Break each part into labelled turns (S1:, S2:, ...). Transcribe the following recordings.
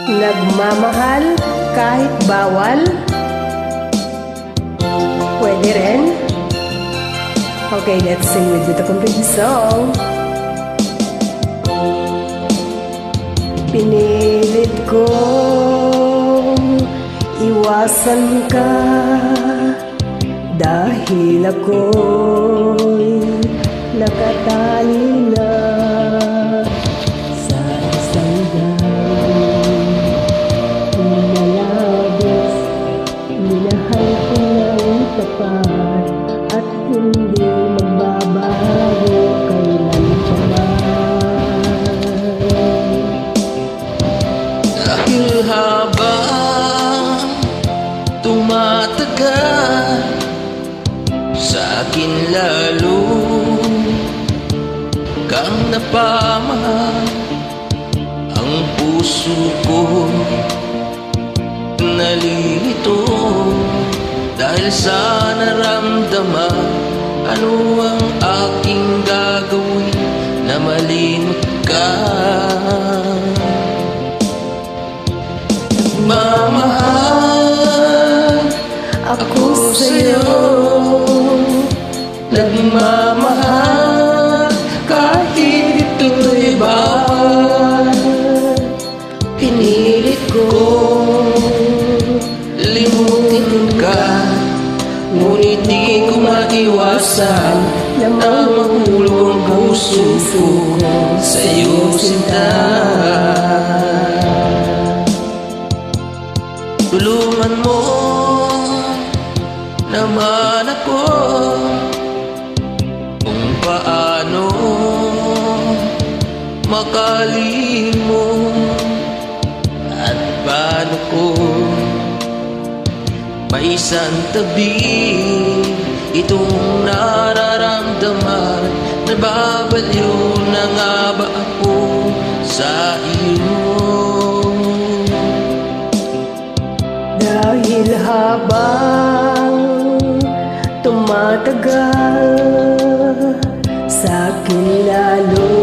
S1: Nagmamahal kahit bawal? Pwede rin? Okay, let's sing with you the complete song. Pinilit kong iwasan ka dahil ako'y nakatali na sa isang dami. Minalabis, minahal ko ng tapat at hindi magbabago kailan pa man.
S2: Dahil habang tumatagal, sa akin lalo kang napamahal. Ang puso ko nalilito dahil sa naramdaman. Ano ang aking gagawin na malimot ka? Nagmamahal ako sa'yo, nagmamahal kahit ito'y bawal. Pinilit ko limutin ka, ngunit di ko maiwasan na mahulog ang puso ko sa'yo, sinta. Tulungan mo naman ako kung paano makalimot at paano ko maisantabi itong nararamdaman. Nababaliw na nga ba ako sa iyo?
S1: Dahil habang tumatagal, sa'kin lalo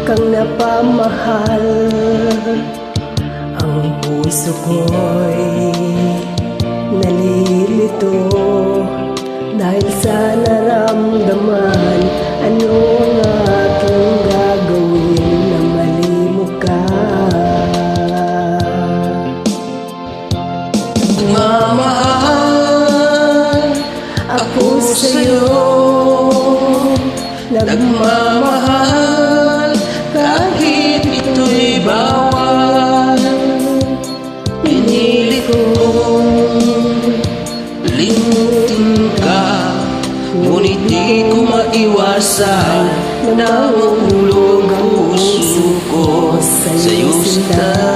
S1: kang napamahal. Ang puso ko'y nalilito dahil sa naramdaman. Ano ang aking gagawin na malimot ka?
S2: Nagmamahal ako sa'yo, nagmamahal kahit ito'y bawal. Pinili kong limutin ka, ngunit di ko maiwasan na mahulog ang puso ko sa'yo, sinta.